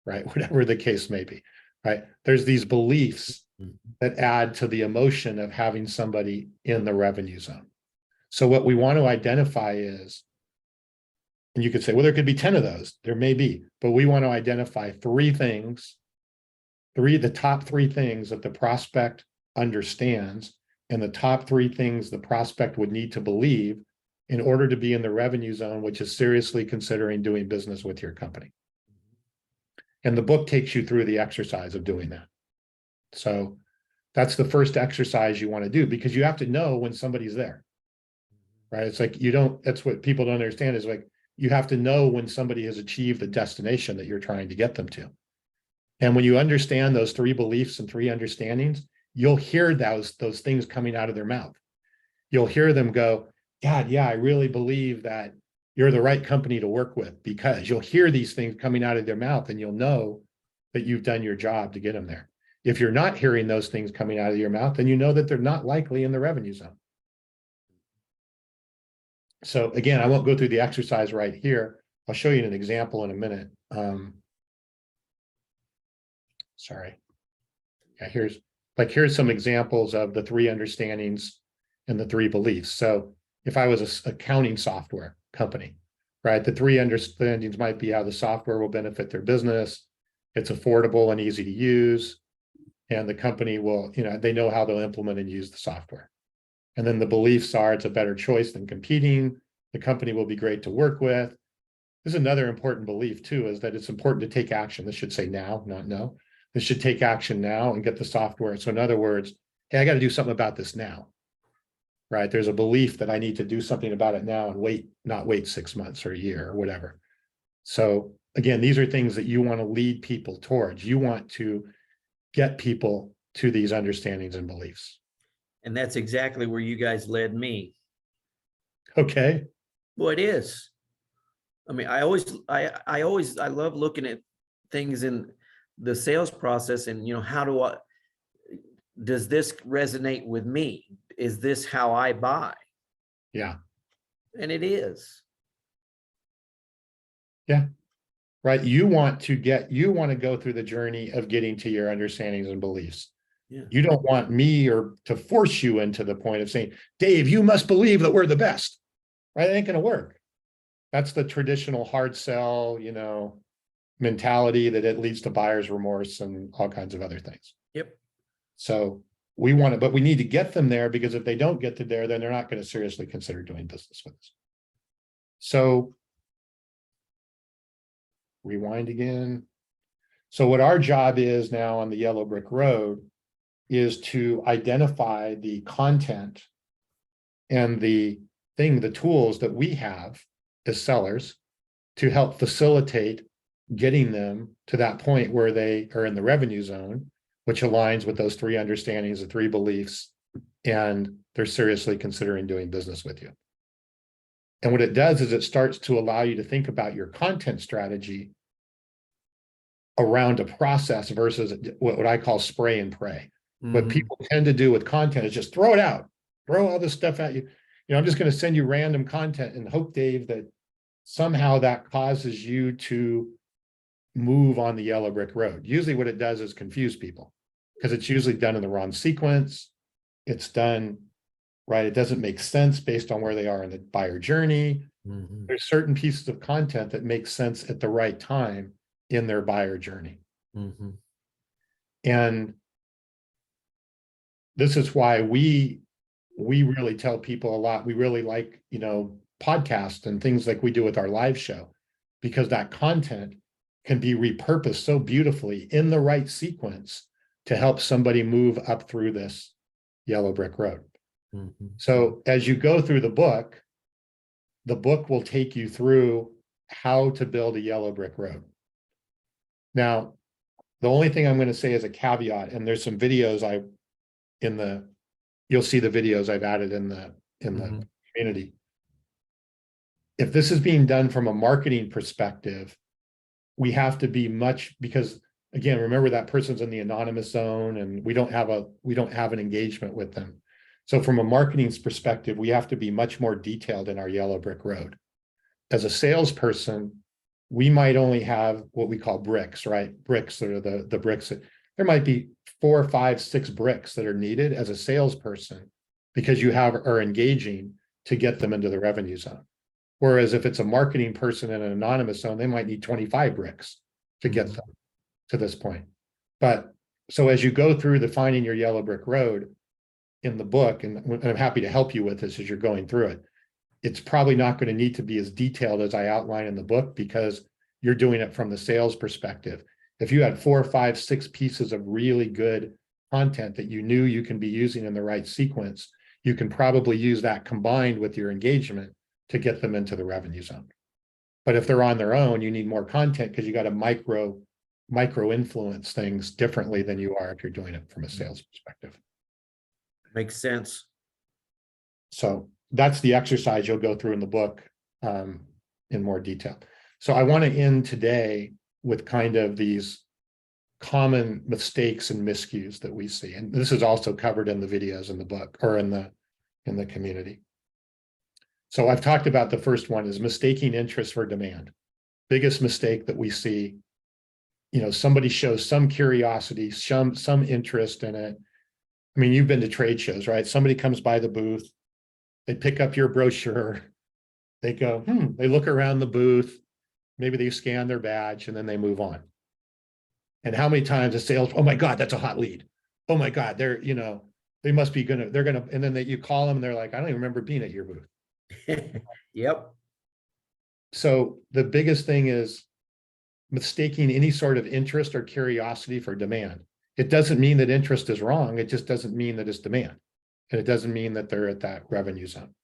right? Whatever the case may be, right? There's these beliefs that add to the emotion of having somebody in the revenue zone. So what we want to identify is, and you could say, well, there could be 10 of those. There may be, but we want to identify 3 things, the top 3 things that the prospect understands, and the top 3 things the prospect would need to believe in order to be in the revenue zone, which is seriously considering doing business with your company. And the book takes you through the exercise of doing that. So that's the first exercise you want to do, because you have to know when somebody's there, right? It's like, that's what people don't understand, is like, you have to know when somebody has achieved the destination that you're trying to get them to. And when you understand those 3 beliefs and 3 understandings, you'll hear those things coming out of their mouth. You'll hear them go, God, yeah, I really believe that you're the right company to work with, because you'll hear these things coming out of their mouth and you'll know that you've done your job to get them there. If you're not hearing those things coming out of your mouth, then you know that they're not likely in the revenue zone. So again, I won't go through the exercise right here. I'll show you an example in a minute. Sorry. Yeah, here's some examples of the 3 understandings and the 3 beliefs. So if I was an accounting software company, right, the 3 understandings might be how the software will benefit their business, it's affordable and easy to use, and the company will, they know how they'll implement and use the software. And then the beliefs are, it's a better choice than competing, the company will be great to work with. This is another important belief too, is that it's important to take action. This should say now, not no. This should take action now and get the software. So in other words, hey, I got to do something about this now, right? There's a belief that I need to do something about it now and not wait 6 months or a year or whatever. So again, these are things that you want to lead people towards. You want to get people to these understandings and beliefs. And that's exactly where you guys led me. Okay. Well, it is. I mean, I love looking at things in the sales process and, does this resonate with me? Is this how I buy? Yeah. And it is. Yeah. Right. You want to go through the journey of getting to your understandings and beliefs. Yeah. You don't want me or to force you into the point of saying, Dave, you must believe that we're the best. Right? It ain't going to work. That's the traditional hard sell, mentality that it leads to buyer's remorse and all kinds of other things. Yep. So we want to, but we need to get them there, because if they don't get to there, then they're not going to seriously consider doing business with us. So rewind again. So what our job is now on the yellow brick road is to identify the content and the tools that we have as sellers to help facilitate getting them to that point where they are in the revenue zone, which aligns with those 3 understandings, the 3 beliefs, and they're seriously considering doing business with you. And what it does is it starts to allow you to think about your content strategy around a process versus what I call spray and pray. What people tend to do with content is just throw it out, throw all this stuff at you. I'm just going to send you random content and hope, Dave, that somehow that causes you to move on the yellow brick road. Usually what it does is confuse people, because it's usually done in the wrong sequence. It's done right. It doesn't make sense based on where they are in the buyer journey. There's certain pieces of content that make sense at the right time in their buyer journey. And this is why we really tell people a lot. We really like, podcasts and things like we do with our live show, because that content can be repurposed so beautifully in the right sequence to help somebody move up through this yellow brick road. So as you go through the book will take you through how to build a yellow brick road. Now, the only thing I'm going to say as a caveat, and there's some videos you'll see the videos I've added in the community. If this is being done from a marketing perspective, we have to be because again, remember that person's in the anonymous zone and we don't have an engagement with them. So from a marketing perspective, we have to be much more detailed in our yellow brick road. As a salesperson, we might only have what we call bricks, right? Bricks that are the bricks there might be 4, 5, 6 bricks that are needed as a salesperson, because you are engaging to get them into the revenue zone. Whereas if it's a marketing person in an anonymous zone, they might need 25 bricks to get them to this point. But so as you go through the finding your yellow brick road in the book, and I'm happy to help you with this as you're going through it, it's probably not going to need to be as detailed as I outline in the book, because you're doing it from the sales perspective. If you had 4, 5, 6 pieces of really good content that you knew you can be using in the right sequence, you can probably use that combined with your engagement to get them into the revenue zone. But if they're on their own, you need more content, because you got to micro influence things differently than you are if you're doing it from a sales perspective. Makes sense. So that's the exercise you'll go through in the book in more detail. So I want to end today with kind of these common mistakes and miscues that we see. And this is also covered in the videos in the book, or in the community. So I've talked about the first one is mistaking interest for demand. Biggest mistake that we see, somebody shows some curiosity, some interest in it. I mean, you've been to trade shows, right? Somebody comes by the booth, they pick up your brochure, they go, they look around the booth, maybe they scan their badge, and then they move on. And how many times a sales, oh my God, that's a hot lead. Oh my God, they must be and then you call them and they're like, I don't even remember being at your booth. Yep. So the biggest thing is mistaking any sort of interest or curiosity for demand. It doesn't mean that interest is wrong. It just doesn't mean that it's demand. And it doesn't mean that they're at that revenue zone.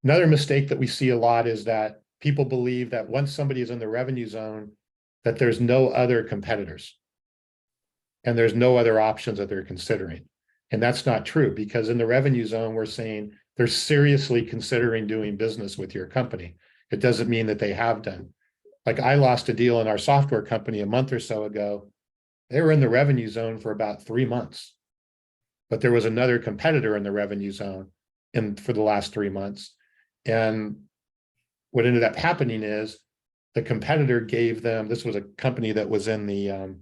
Another mistake that we see a lot is that people believe that once somebody is in the revenue zone, that there's no other competitors and there's no other options that they're considering. And that's not true, because in the revenue zone, we're saying they're seriously considering doing business with your company. It doesn't mean that they have done. Like I lost a deal in our software company a month or so ago. They were in the revenue zone for about 3 months. But there was another competitor in the revenue zone for the last 3 months. And what ended up happening is the competitor gave them, this was a company that was in they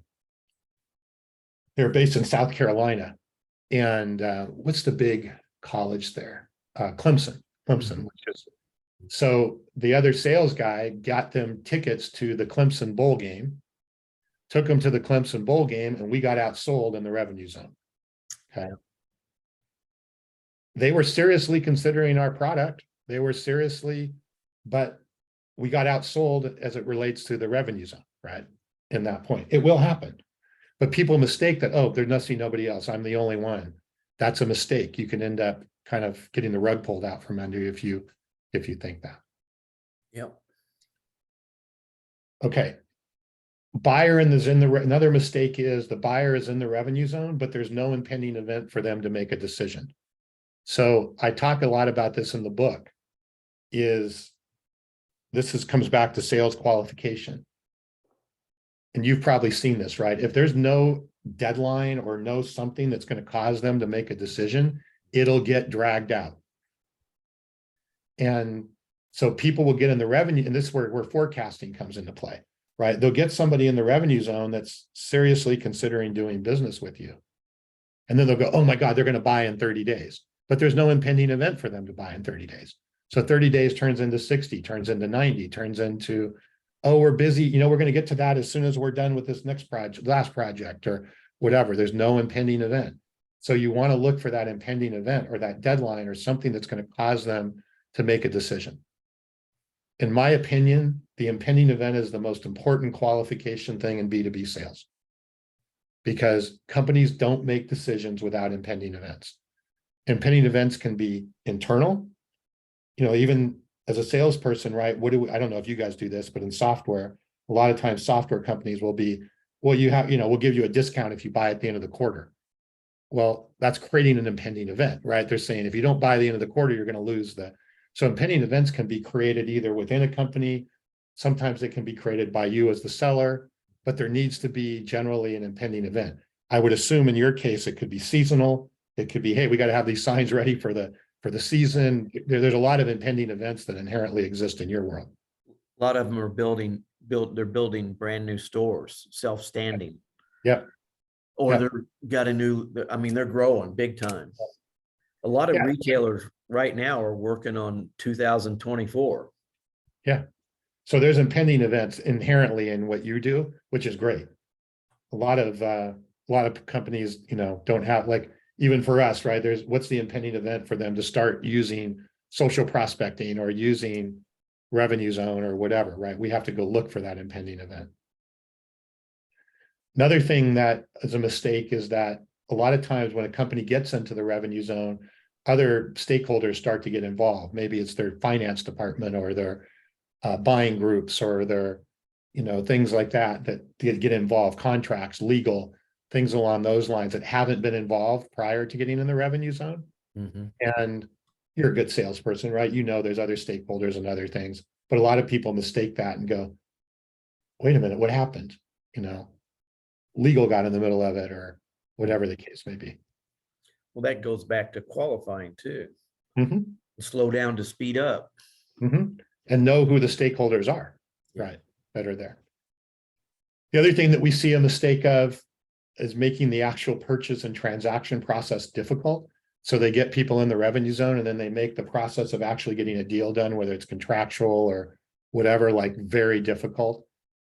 were based in South Carolina. And what's the big college there? Clemson, which is, so the other sales guy got them tickets to the Clemson bowl game, took them to the Clemson bowl game, and we got outsold in the revenue zone. Okay. They were seriously considering our product. They were seriously, but we got outsold as it relates to the revenue zone, right? In that point, it will happen. But people mistake that, oh, there must be nobody else. I'm the only one. That's a mistake. You can end up kind of getting the rug pulled out from under you if you think that. Yep. Okay. Buyer another mistake is the buyer is in the revenue zone, but there's no impending event for them to make a decision. So I talk a lot about this in the book, comes back to sales qualification. And you've probably seen this, right? If there's no deadline or no something that's going to cause them to make a decision, it'll get dragged out. And so people will get in the revenue, and this is where forecasting comes into play, right? They'll get somebody in the revenue zone that's seriously considering doing business with you. And then they'll go, oh my God, they're going to buy in 30 days. But there's no impending event for them to buy in 30 days. So 30 days turns into 60, turns into 90, turns into, oh, we're busy. We're going to get to that as soon as we're done with this last project or whatever. There's no impending event. So you want to look for that impending event or that deadline or something that's going to cause them to make a decision. In my opinion, the impending event is the most important qualification thing in B2B sales, because companies don't make decisions without impending events. Impending events can be internal, even as a salesperson, right? I don't know if you guys do this, but in software, a lot of times software companies will be, well, we'll give you a discount if you buy at the end of the quarter. Well, that's creating an impending event, right? They're saying, if you don't buy the end of the quarter, you're going to lose so impending events can be created either within a company. Sometimes it can be created by you as the seller, but there needs to be generally an impending event. I would assume in your case, it could be seasonal. It could be, hey, we got to have these signs ready for the season. There's a lot of impending events that inherently exist in your world. A lot of them are they're building brand new stores, self-standing. Yep. Or Yep. they're growing big time. A lot of retailers right now are working on 2024. Yeah. So there's impending events inherently in what you do, which is great. A lot of companies, don't have, like, even for us, right? What's the impending event for them to start using social prospecting or using revenue zone or whatever, right? We have to go look for that impending event. Another thing that is a mistake is that a lot of times when a company gets into the revenue zone, other stakeholders start to get involved. Maybe it's their finance department or their buying groups or their, things like that get involved, contracts, legal, things along those lines that haven't been involved prior to getting in the revenue zone. Mm-hmm. And you're a good salesperson, right? There's other stakeholders and other things, but a lot of people mistake that and go, wait a minute, what happened? Legal got in the middle of it or whatever the case may be. Well, that goes back to qualifying too. Mm-hmm. Slow down to speed up. Mm-hmm. And know who the stakeholders are, right? That are there. The other thing that we see a mistake of is making the actual purchase and transaction process difficult. So they get people in the revenue zone and then they make the process of actually getting a deal done, whether it's contractual or whatever, like very difficult.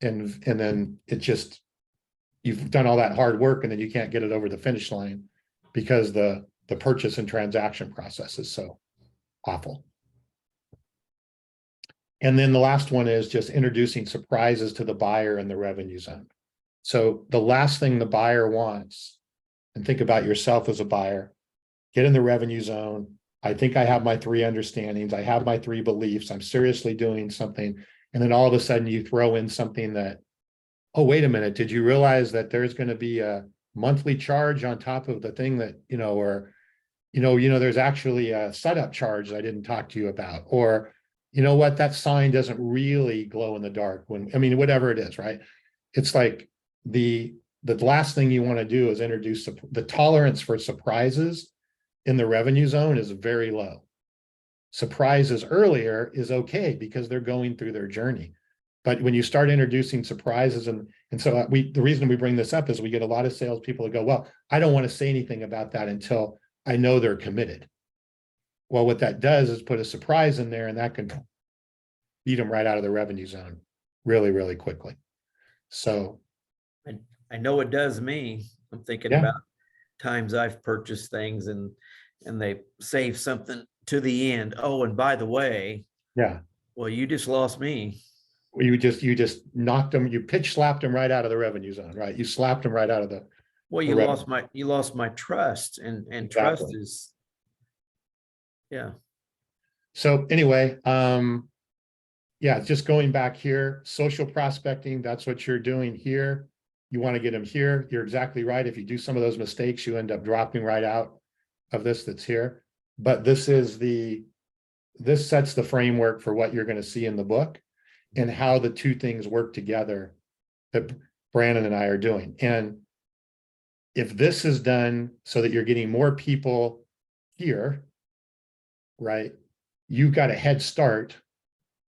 And then you've done all that hard work and then you can't get it over the finish line because the purchase and transaction process is so awful. And then the last one is just introducing surprises to the buyer in the revenue zone. So the last thing the buyer wants, and think about yourself as a buyer, get in the revenue zone. I think I have my 3 understandings. I have my 3 beliefs. I'm seriously doing something. And then all of a sudden you throw in something that, oh, wait a minute, did you realize that there's going to be a monthly charge on top of the thing that, there's actually a setup charge I didn't talk to you about, or, you know what, that sign doesn't really glow in the dark when, I mean, whatever it is, right? It's like the last thing you want to do is introduce the tolerance for surprises in the revenue zone is very low. Surprises earlier is okay because they're going through their journey. But when you start introducing surprises, and so the reason we bring this up is we get a lot of salespeople that go, well, I don't want to say anything about that until I know they're committed. Well, what that does is put a surprise in there, and that can beat them right out of the revenue zone really, really quickly. So I know it does me. I'm thinking Yeah. about times I've purchased things and they save something to the end. Oh, and by the way, yeah, well, you just lost me. you just knocked them, you pitch slapped them right out of the revenue zone, right? You slapped them right out of the Well, the you lost my trust, and Exactly. trust is, yeah. So anyway, yeah, just going back here, social prospecting, that's what you're doing here. You want to get them here. You're exactly right. If you do some of those mistakes, you end up dropping right out of this that's here. But this sets the framework for what you're going to see in the book and how the two things work together that Brandon and I are doing. And if this is done so that you're getting more people here, right, you've got a head start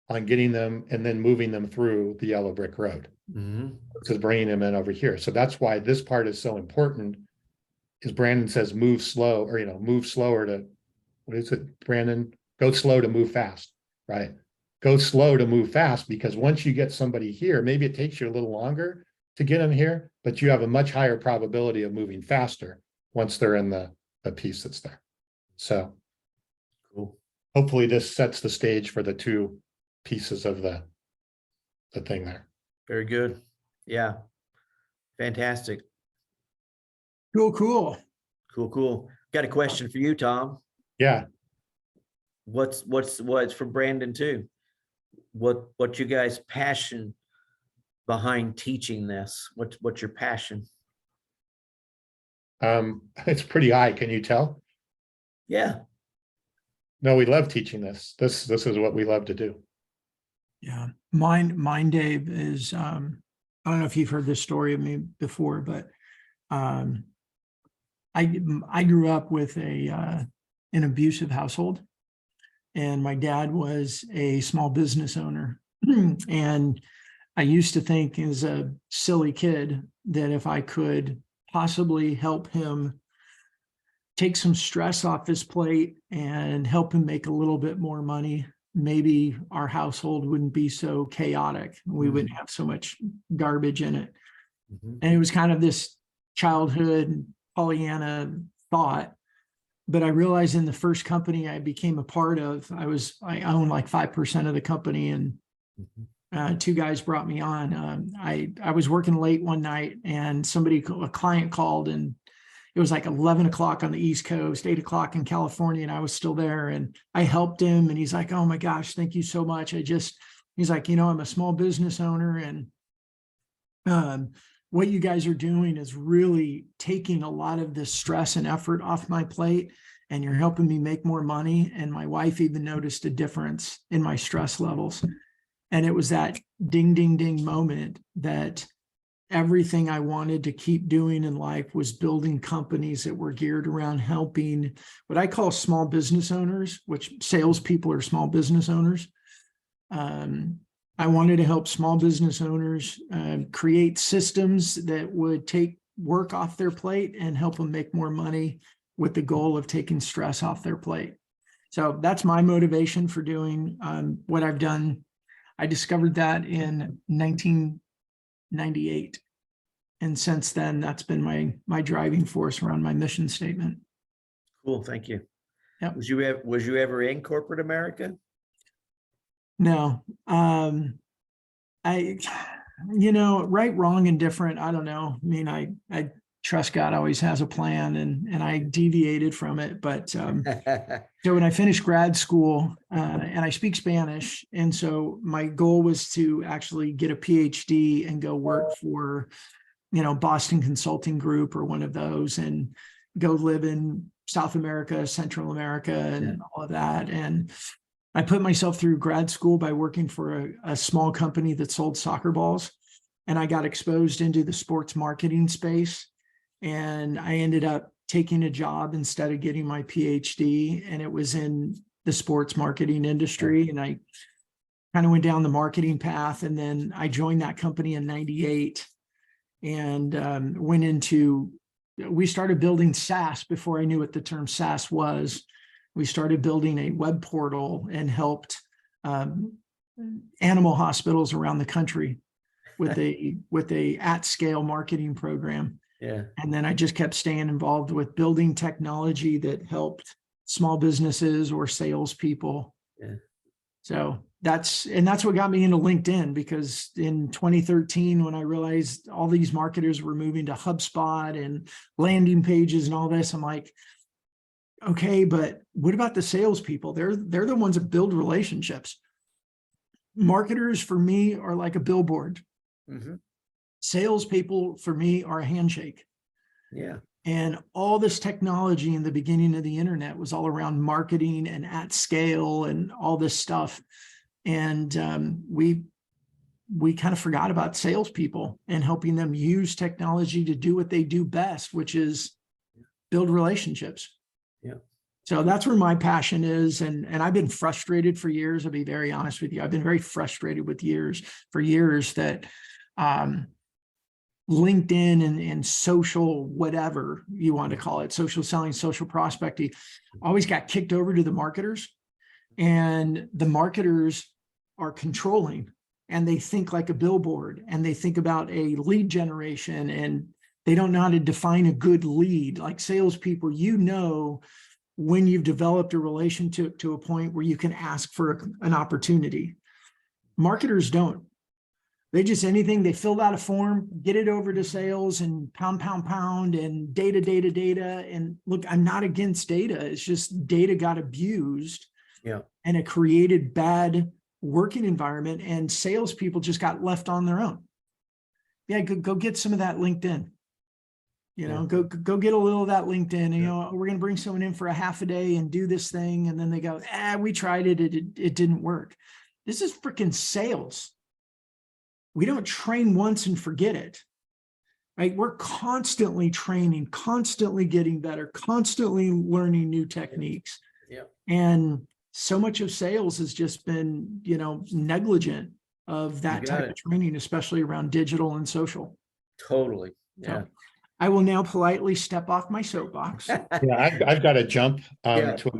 on getting them and then moving them through the yellow brick road. Mhm. Because bringing them in over here. So that's why this part is so important, is Brandon says move slow, or move slower to, what is it, Brandon? Go slow to move fast, right? Go slow to move fast, because once you get somebody here, maybe it takes you a little longer to get them here, but you have a much higher probability of moving faster once they're in the piece that's there. So Cool. hopefully this sets the stage for the two pieces of the thing there. Very good. Yeah. Fantastic. Cool, cool. Cool. Got a question for you, Tom. Yeah. What's from Brandon too? What's you guys' passion behind teaching this? What's your passion? It's pretty high. Can you tell? Yeah. No, we love teaching this. This is what we love to do. Yeah. Mine, Dave, is I don't know if you've heard this story of me before, but I grew up with an abusive household, and my dad was a small business owner. And I used to think as a silly kid that if I could possibly help him take some stress off his plate and help him make a little bit more money, maybe our household wouldn't be so chaotic. We wouldn't have so much garbage in it. Mhm. And it was kind of this childhood Pollyanna thought. But I realized in the first company I became a part of, I owned like 5% of the company, and two guys brought me on. I was working late one night, and a client called, and it was like 11 o'clock on the East Coast, 8 o'clock in California, and I was still there. And I helped him, and he's like, "Oh my gosh, thank you so much." He's like, "I'm a small business owner, and what you guys are doing is really taking a lot of this stress and effort off my plate, and you're helping me make more money." And my wife even noticed a difference in my stress levels. And it was that ding, ding, ding moment that everything I wanted to keep doing in life was building companies that were geared around helping what I call small business owners, which salespeople are small business owners. I wanted to help small business owners create systems that would take work off their plate and help them make more money, with the goal of taking stress off their plate. So that's my motivation for doing what I've done. I discovered that in 1998. And since then, that's been my driving force around my mission statement. Cool. Thank you. Yep. Was you ever in corporate America? No, right, wrong, and different. I don't know. I mean, I trust God always has a plan, and I deviated from it. But so when I finished grad school, and I speak Spanish, and so my goal was to actually get a PhD and go work for, Boston Consulting Group or one of those, and go live in South America, Central America, and all of that. And I put myself through grad school by working for a small company that sold soccer balls. And I got exposed into the sports marketing space. And I ended up taking a job instead of getting my PhD. And it was in the sports marketing industry. And I kind of went down the marketing path. And then I joined that company in 98 and we started building SaaS before I knew what the term SaaS was. We started building a web portal and helped animal hospitals around the country with a at-scale marketing program. Yeah. And then I just kept staying involved with building technology that helped small businesses or salespeople. Yeah. So that's what got me into LinkedIn, because in 2013, when I realized all these marketers were moving to HubSpot and landing pages and all this, I'm like, okay, but what about the salespeople? They're the ones that build relationships. Marketers for me are like a billboard. Mm-hmm. Salespeople for me are a handshake. Yeah. And all this technology in the beginning of the internet was all around marketing and at scale and all this stuff. And we kind of forgot about salespeople and helping them use technology to do what they do best, which is build relationships. Yeah. So that's where my passion is. And I've been frustrated for years. I'll be very honest with you. I've been very frustrated for years that LinkedIn and social, whatever you want to call it, social selling, social prospecting, always got kicked over to the marketers. And the marketers are controlling, and they think like a billboard, and they think about a lead generation, and they don't know how to define a good lead. Like salespeople, when you've developed a relationship to a point where you can ask for an opportunity. Marketers don't. They just they fill out a form, get it over to sales, and pound, and data. And look, I'm not against data. It's just data got abused. Yeah. And it created bad working environment, and salespeople just got left on their own. Yeah, go get some of that LinkedIn. Go get a little of that LinkedIn. And, we're going to bring someone in for a half a day and do this thing. And then they go, we tried it. It didn't work. This is freaking sales. We don't train once and forget it, right? We're constantly training, constantly getting better, constantly learning new techniques. Yeah. And so much of sales has just been, negligent of that type of training, especially around digital and social. Totally. Yeah. So I will now politely step off my soapbox. Yeah, I've got to jump to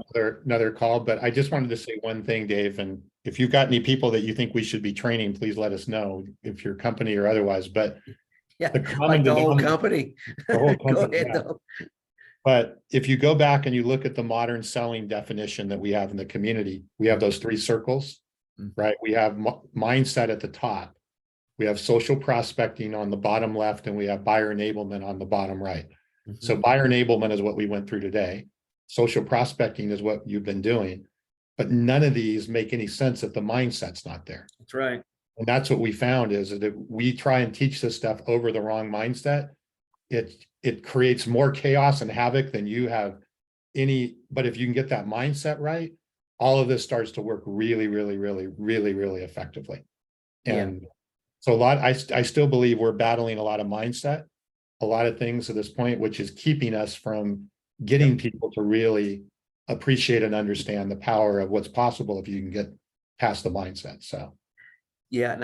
another call, but I just wanted to say one thing, Dave. And if you've got any people that you think we should be training, please let us know, if your company or otherwise. But The whole company. The whole company. Go ahead, Yeah. But if you go back and you look at the modern selling definition that we have in the community, we have those 3 circles, right? We have mindset at the top. We have social prospecting on the bottom left, and we have buyer enablement on the bottom right. Mm-hmm. So buyer enablement is what we went through today. Social prospecting is what you've been doing, but none of these make any sense if the mindset's not there. That's right. And that's what we found is that if we try and teach this stuff over the wrong mindset, it creates more chaos and havoc than you have any. But if you can get that mindset right, all of this starts to work really, really, really, really, really effectively. And so I still believe we're battling a lot of mindset, a lot of things at this point, which is keeping us from getting people to really appreciate and understand the power of what's possible if you can get past the mindset. So. Yeah. And